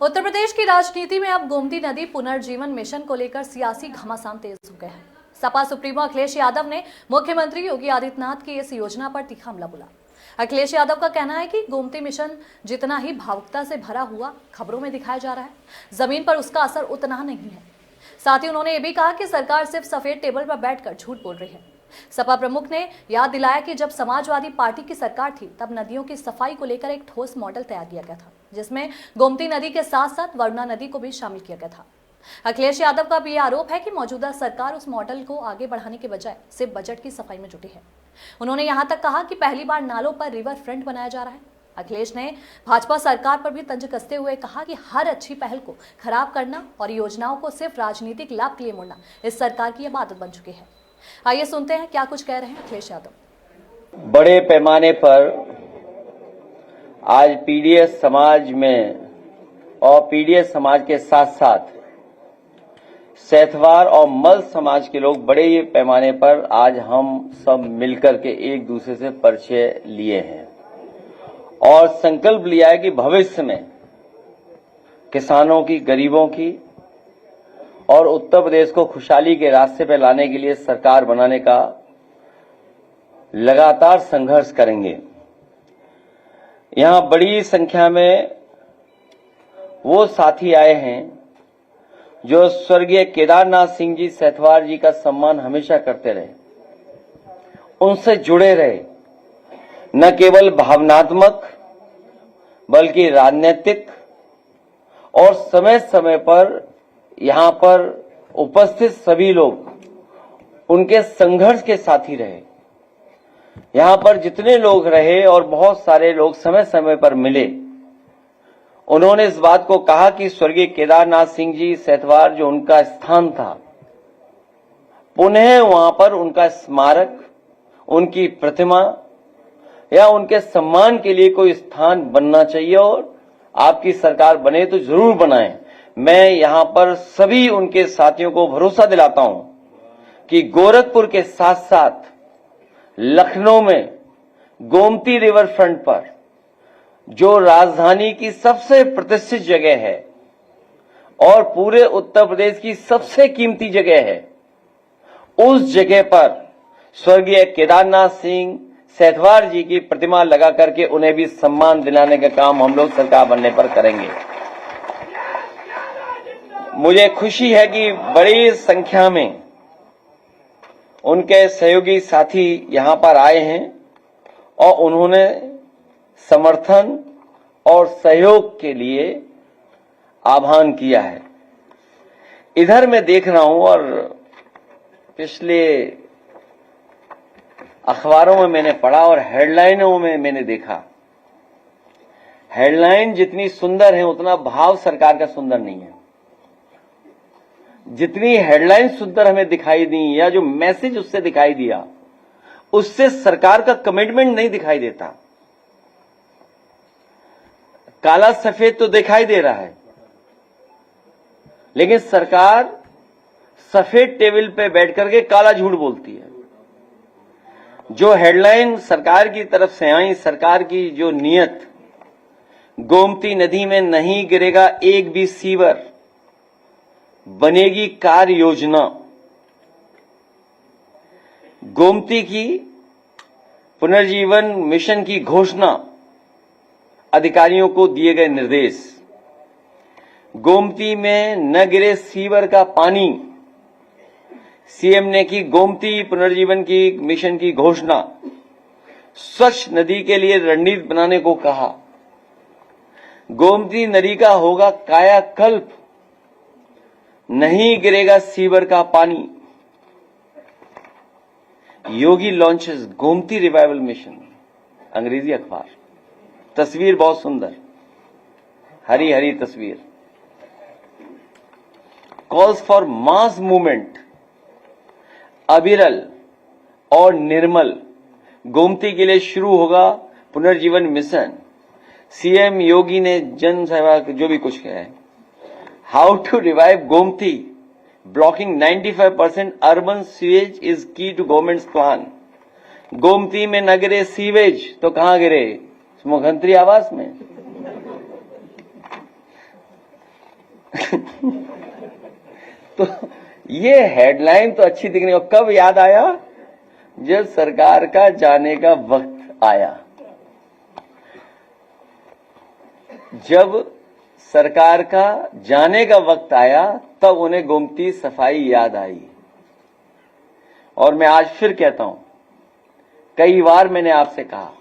उत्तर प्रदेश की राजनीति में अब गोमती नदी पुनर्जीवन मिशन को लेकर सियासी घमासान तेज हो गया है। सपा सुप्रीमो अखिलेश यादव ने मुख्यमंत्री योगी आदित्यनाथ की इस योजना पर तीखा हमला बोला। अखिलेश यादव का कहना है कि गोमती मिशन जितना ही भावुकता से भरा हुआ खबरों में दिखाया जा रहा है, जमीन पर उसका असर उतना नहीं है। साथ ही उन्होंने ये भी कहा कि सरकार सिर्फ सफेद टेबल पर बैठकर झूठ बोल रही है। सपा प्रमुख ने याद दिलाया कि जब समाजवादी पार्टी की सरकार थी तब नदियों की सफाई को लेकर एक ठोस मॉडल तैयार किया गया था, जिसमें गोमती नदी के साथ साथ वरुणा नदी को भी शामिल किया गया था। अखिलेश यादव का भी आरोप है कि मौजूदा सरकार उस मॉडल को आगे बढ़ाने के बजाय सिर्फ बजट की सफाई में जुटी है। उन्होंने यहां तक कहा कि पहली बार नालों पर रिवर फ्रंट बनाया जा रहा है। अखिलेश ने भाजपा सरकार पर भी तंज कसते हुए कहा कि हर अच्छी पहल को खराब करना और योजनाओं को सिर्फ राजनीतिक लाभ के लिए मोड़ना इस सरकार की अब आदत बन चुकी है। आइए सुनते हैं क्या कुछ कह रहे हैं अखिलेश यादव। बड़े पैमाने पर आज पीडीएस समाज में और पीडीएस समाज के साथ साथ सैथवार और मल समाज के लोग बड़े पैमाने पर आज हम सब मिलकर के एक दूसरे से परिचय लिए हैं और संकल्प लिया है कि भविष्य में किसानों की, गरीबों की और उत्तर प्रदेश को खुशहाली के रास्ते पर लाने के लिए सरकार बनाने का लगातार संघर्ष करेंगे। यहां बड़ी संख्या में वो साथी आए हैं जो स्वर्गीय केदारनाथ सिंह जी सैथवार जी का सम्मान हमेशा करते रहे, उनसे जुड़े रहे, न केवल भावनात्मक बल्कि राजनीतिक, और समय समय पर यहां पर उपस्थित सभी लोग उनके संघर्ष के साथी रहे। यहां पर जितने लोग रहे और बहुत सारे लोग समय समय पर मिले, उन्होंने इस बात को कहा कि स्वर्गीय केदारनाथ सिंह जी सैथवार जो उनका स्थान था, पुनः वहां पर उनका स्मारक, उनकी प्रतिमा या उनके सम्मान के लिए कोई स्थान बनना चाहिए और आपकी सरकार बने तो जरूर बनाएं। मैं यहां पर सभी उनके साथियों को भरोसा दिलाता हूं कि गोरखपुर के साथ साथ लखनऊ में गोमती रिवर फ्रंट पर, जो राजधानी की सबसे प्रतिष्ठित जगह है और पूरे उत्तर प्रदेश की सबसे कीमती जगह है, उस जगह पर स्वर्गीय केदारनाथ सिंह सैथवार जी की प्रतिमा लगा करके उन्हें भी सम्मान दिलाने का काम हम लोग सरकार बनने पर करेंगे। मुझे खुशी है कि बड़ी संख्या में उनके सहयोगी साथी यहां पर आए हैं और उन्होंने समर्थन और सहयोग के लिए आह्वान किया है। इधर मैं देख रहा हूं और पिछले अखबारों में मैंने पढ़ा और हेडलाइनों में मैंने देखा, हेडलाइन जितनी सुंदर है उतना भाव सरकार का सुंदर नहीं है। जितनी हेडलाइन सुंदर हमें दिखाई दी या जो मैसेज उससे दिखाई दिया, उससे सरकार का कमिटमेंट नहीं दिखाई देता। काला सफेद तो दिखाई दे रहा है, लेकिन सरकार सफेद टेबल पे बैठ करके काला झूठ बोलती है। जो हेडलाइन सरकार की तरफ से आई, सरकार की जो नियत, गोमती नदी में नहीं गिरेगा एक भी सीवर, बनेगी कार्य योजना, गोमती की पुनर्जीवन मिशन की घोषणा, अधिकारियों को दिए गए निर्देश, गोमती में न गिरे सीवर का पानी, सीएम ने की गोमती पुनर्जीवन की मिशन की घोषणा, स्वच्छ नदी के लिए रणनीति बनाने को कहा, गोमती नदी का होगा कायाकल्प, नहीं गिरेगा सीवर का पानी। योगी लॉन्चेस गोमती रिवाइवल मिशन, अंग्रेजी अखबार, तस्वीर बहुत सुंदर, हरी हरी तस्वीर, कॉल्स फॉर मास मूवमेंट, अविरल और निर्मल, गोमती के लिए शुरू होगा पुनर्जीवन मिशन। सीएम योगी ने जन सेवा जो भी कुछ कहा है, how to revive Gomti, blocking 95% urban sewage is key to government's plan. Gomti में न गिरे सीवेज तो कहां गिरे? मुख्यमंत्री आवास में। तो ये हेडलाइन तो अच्छी दिखने को कब याद आया, जब सरकार का जाने का वक्त आया। जब सरकार का जाने का वक्त आया तब उन्हें गोमती सफाई याद आई। और मैं आज फिर कहता हूं, कई बार मैंने आपसे कहा,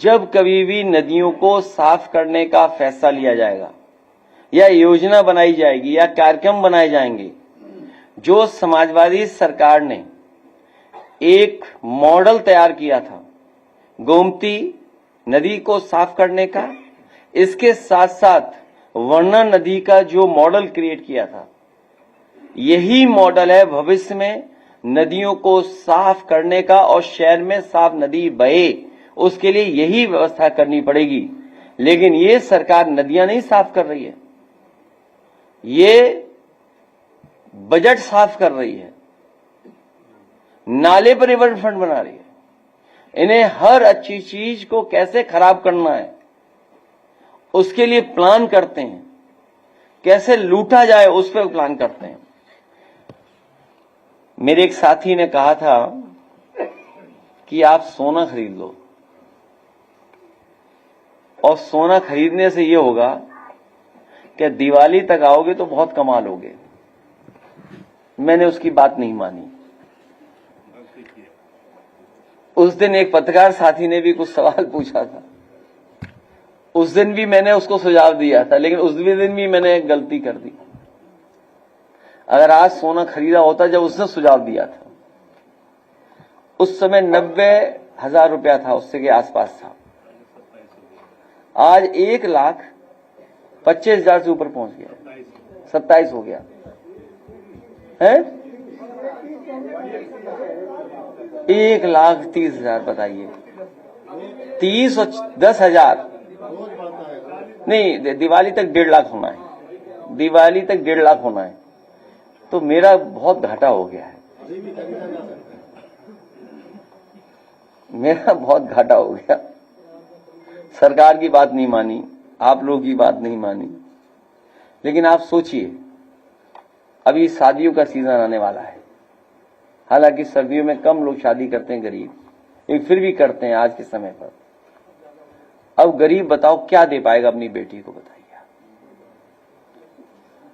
जब कभी भी नदियों को साफ करने का फैसला लिया जाएगा या योजना बनाई जाएगी या कार्यक्रम बनाए जाएंगे, जो समाजवादी सरकार ने एक मॉडल तैयार किया था गोमती नदी को साफ करने का, इसके साथ साथ वर्णा नदी का जो मॉडल क्रिएट किया था, यही मॉडल है भविष्य में नदियों को साफ करने का। और शहर में साफ नदी बहे उसके लिए यही व्यवस्था करनी पड़ेगी। लेकिन ये सरकार नदियां नहीं साफ कर रही है, ये बजट साफ कर रही है, नाले परिवहन फंड बना रही है। इन्हें हर अच्छी चीज को कैसे खराब करना है उसके लिए प्लान करते हैं, कैसे लूटा जाए उस पर प्लान करते हैं। मेरे एक साथी ने कहा था कि आप सोना खरीद लो और सोना खरीदने से ये होगा कि दिवाली तक आओगे तो बहुत कमा लोगे। मैंने उसकी बात नहीं मानी। उस दिन एक पत्रकार साथी ने भी कुछ सवाल पूछा था, उस दिन भी मैंने उसको सुझाव दिया था, लेकिन उस दिन भी मैंने एक गलती कर दी। अगर आज सोना खरीदा होता जब उसने सुझाव दिया था, उस समय 90,000 रुपया था, उससे के आसपास था। आज 1,25,000 से ऊपर पहुंच गया, 27 हो गया है। 1,30,000 बताइए, 30 और 10,000 नहीं, दिवाली तक 1.5 लाख होना है, दिवाली तक 1.5 लाख होना है। तो मेरा बहुत घाटा हो गया है, मेरा बहुत घाटा हो गया। सरकार की बात नहीं मानी, आप लोगों की बात नहीं मानी। लेकिन आप सोचिए, अभी शादियों का सीजन आने वाला है। हालांकि सर्दियों में कम लोग शादी करते हैं, गरीब, लेकिन फिर भी करते हैं आज के समय पर। अब गरीब बताओ क्या दे पाएगा अपनी बेटी को, बताइए।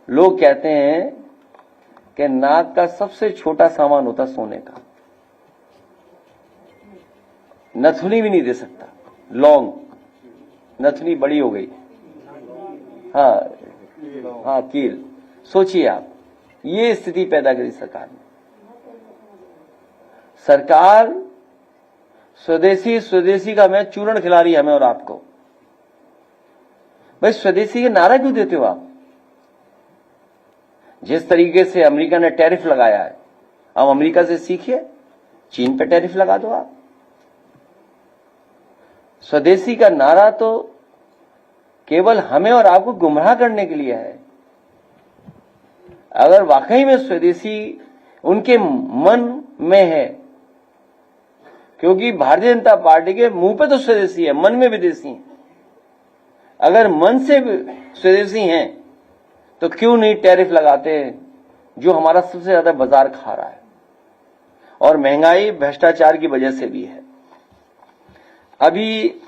लोग कहते हैं कि नाक का सबसे छोटा सामान होता सोने का, नथुनी भी नहीं दे सकता, लौंग, नथुनी बड़ी हो गई, हाँ कील। सोचिए आप, ये स्थिति पैदा करी सरकार ने। सरकार स्वदेशी का मैं चूर्ण खिला रही है हमें और आपको। भाई स्वदेशी के नारा क्यों देते हो आप? जिस तरीके से अमेरिका ने टैरिफ लगाया है, अब अमेरिका से सीखिए, चीन पे टैरिफ लगा दो आप। स्वदेशी का नारा तो केवल हमें और आपको गुमराह करने के लिए है। अगर वाकई में स्वदेशी उनके मन में है, क्योंकि भारतीय जनता पार्टी के मुंह पे तो स्वदेशी है, मन में विदेशी है। अगर मन से स्वदेशी हैं तो क्यों नहीं टैरिफ लगाते, जो हमारा सबसे ज्यादा बाजार खा रहा है। और महंगाई भ्रष्टाचार की वजह से भी है। अभी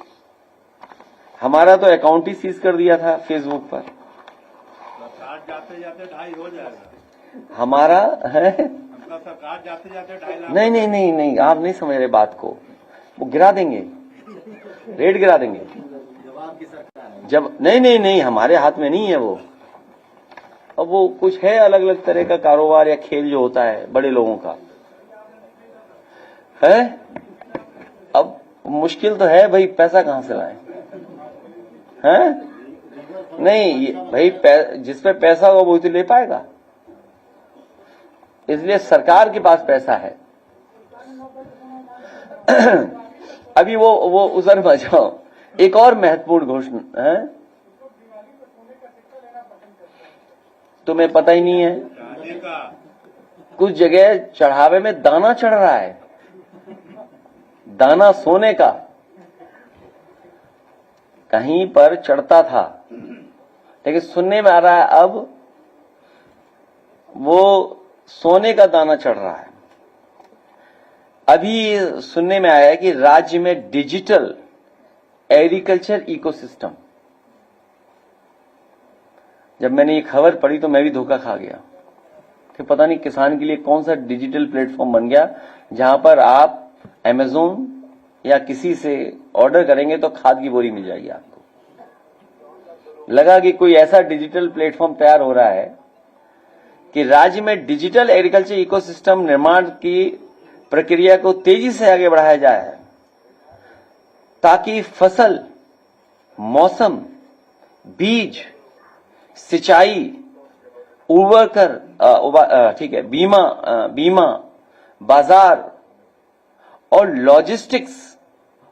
हमारा तो अकाउंट ही सीज कर दिया था फेसबुक पर, जाते जाते 2.5 हो जाएगा हमारा है। सरकार जाते जाते 2.5 लाख। नहीं, आप नहीं समझ रहे बात को। वो गिरा देंगे, रेट गिरा देंगे जब नहीं, हमारे हाथ में नहीं है वो। अब वो कुछ है अलग अलग तरह का कारोबार या खेल जो होता है बड़े लोगों का है। अब मुश्किल तो है भाई, पैसा कहां से लाएं, हैं? नहीं भाई, जिस पे पैसा होगा वो तो ले पाएगा। इसलिए सरकार के पास पैसा है। अभी वो उधर में जाओ, एक और महत्वपूर्ण घोषणा है, तुम्हें पता ही नहीं है, कुछ जगह चढ़ावे में दाना चढ़ रहा है, दाना सोने का। कहीं पर चढ़ता था, लेकिन सुनने में आ रहा है अब वो सोने का दाना चढ़ रहा है। अभी सुनने में आया है कि राज्य में डिजिटल एग्रीकल्चर इकोसिस्टम, जब मैंने ये खबर पढ़ी तो मैं भी धोखा खा गया कि पता नहीं किसान के लिए कौन सा डिजिटल प्लेटफॉर्म बन गया जहां पर आप अमेज़न या किसी से ऑर्डर करेंगे तो खाद की बोरी मिल जाएगी आपको। लगा कि कोई ऐसा डिजिटल प्लेटफॉर्म तैयार हो रहा है कि राज्य में डिजिटल एग्रीकल्चर इकोसिस्टम निर्माण की प्रक्रिया को तेजी से आगे बढ़ाया जाए ताकि फसल, मौसम, बीज, सिंचाई, बीमा, बाजार और लॉजिस्टिक्स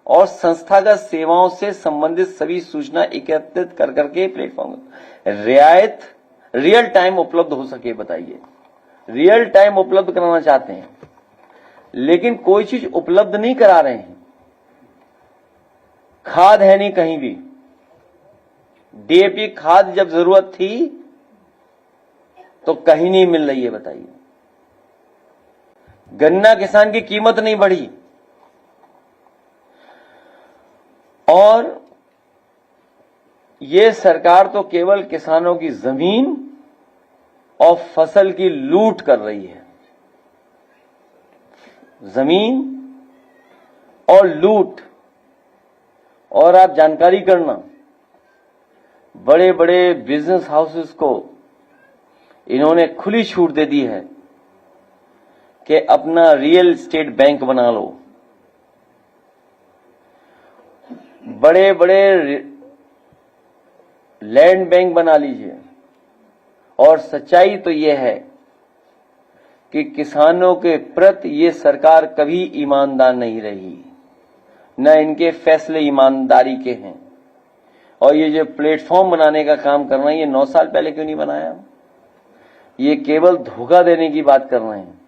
और संस्थागत सेवाओं से संबंधित सभी सूचना एकत्रित कर करके प्लेटफॉर्म रियल टाइम उपलब्ध हो सके। बताइए, रियल टाइम उपलब्ध कराना चाहते हैं लेकिन कोई चीज उपलब्ध नहीं करा रहे हैं। खाद है नहीं कहीं भी। डीएपी खाद जब जरूरत थी तो कहीं नहीं मिल रही है। बताइए, गन्ना किसान की कीमत नहीं बढ़ी और ये सरकार तो केवल किसानों की जमीन और फसल की लूट कर रही है। जमीन और लूट। और आप जानकारी करना, बड़े बड़े बिजनेस हाउसेस को इन्होंने खुली छूट दे दी है कि अपना रियल एस्टेट बैंक बना लो। बड़े बड़े लैंड बैंक बना लीजिए। और सच्चाई तो यह है कि किसानों के प्रति ये सरकार कभी ईमानदार नहीं रही, न इनके फैसले ईमानदारी के हैं। और ये जो प्लेटफॉर्म बनाने का काम कर रहे हैं, ये 9 साल पहले क्यों नहीं बनाया? ये केवल धोखा देने की बात कर रहे हैं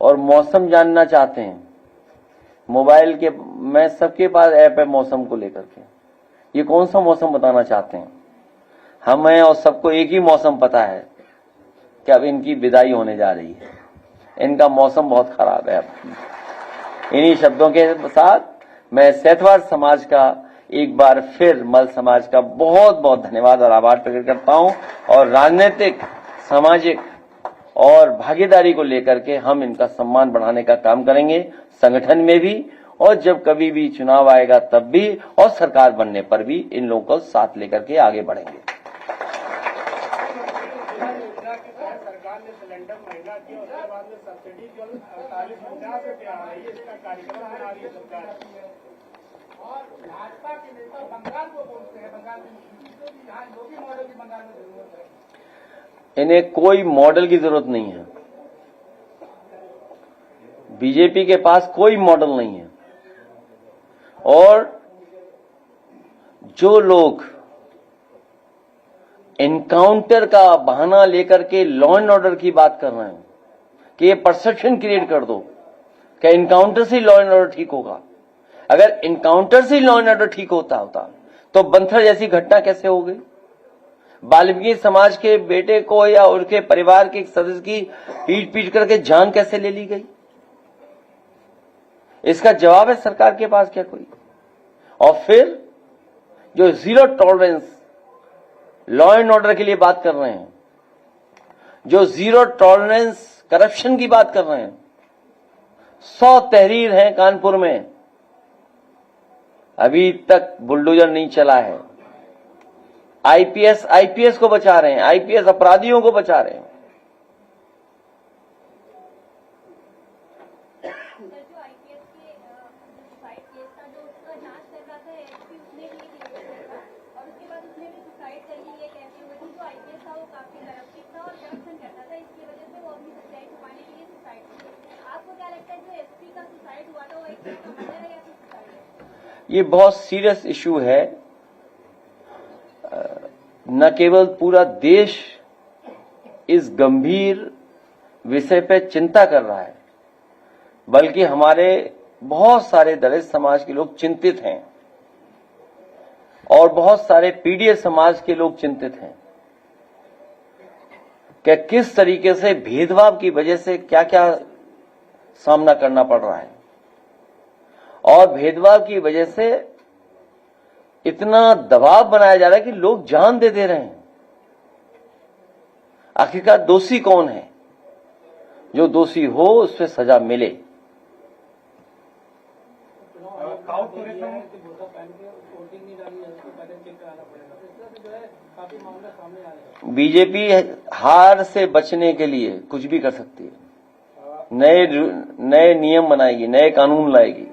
और मौसम जानना चाहते हैं। मोबाइल के मैं सबके पास ऐप है मौसम को लेकर के। ये कौन सा मौसम बताना चाहते हैं? हमें और सबको एक ही मौसम पता है कि अब इनकी विदाई होने जा रही है। इनका मौसम बहुत खराब है। इन्हीं शब्दों के साथ मैं सैतवाड़ समाज का एक बार फिर मल समाज का बहुत बहुत धन्यवाद और आभार प्रकट करता हूं। और राजनीतिक, सामाजिक और भागीदारी को लेकर के हम इनका सम्मान बढ़ाने का काम करेंगे, संगठन में भी, और जब कभी भी चुनाव आएगा तब भी, और सरकार बनने पर भी इन लोगों को साथ लेकर के आगे बढ़ेंगे। सरकार ने सिलेंडर महंगा किया, उसके बाद में सब्सिडी जो 48-50 रुपये आ रही है, इसका कार्यक्रम बना रही है सरकार। और भाजपा के नेता बंगाल को बोलते हैं, बंगाल में यहाँ जो भी मॉडल की बंगाल में जरूरत है। इन्हें कोई मॉडल की जरूरत नहीं है। बीजेपी के पास कोई मॉडल नहीं है। और जो लोग एनकाउंटर का बहाना लेकर के लॉ एंड ऑर्डर की बात कर रहे हैं कि ये परसेप्शन क्रिएट कर दो कि एनकाउंटर से लॉ एंड ऑर्डर ठीक होगा। अगर एनकाउंटर से लॉ एंड ऑर्डर ठीक होता तो बंथर जैसी घटना कैसे हो गई? वाल्मीकि समाज के बेटे को या उनके परिवार के एक सदस्य की पीट करके जान कैसे ले ली गई? इसका जवाब है सरकार के पास क्या कोई? और फिर जो zero tolerance law and order के लिए बात कर रहे हैं, जो जीरो टॉलरेंस करप्शन की बात कर रहे हैं, 100 तहरीर हैं कानपुर में, अभी तक बुलडोजर नहीं चला है। आईपीएस को बचा रहे हैं, आईपीएस अपराधियों को बचा रहे हैं। ये बहुत सीरियस इशू है। न केवल पूरा देश इस गंभीर विषय पे चिंता कर रहा है, बल्कि हमारे बहुत सारे दलित समाज के लोग चिंतित हैं और बहुत सारे पीडीएस समाज के लोग चिंतित हैं। कि किस तरीके से भेदभाव की वजह से क्या क्या सामना करना पड़ रहा है और भेदभाव की वजह से इतना दबाव बनाया जा रहा है कि लोग जान दे रहे हैं। आखिरकार दोषी कौन है? जो दोषी हो उस पर सजा मिले। बीजेपी हार से बचने के लिए कुछ भी कर सकती है। नए नियम बनाएगी, नए कानून लाएगी।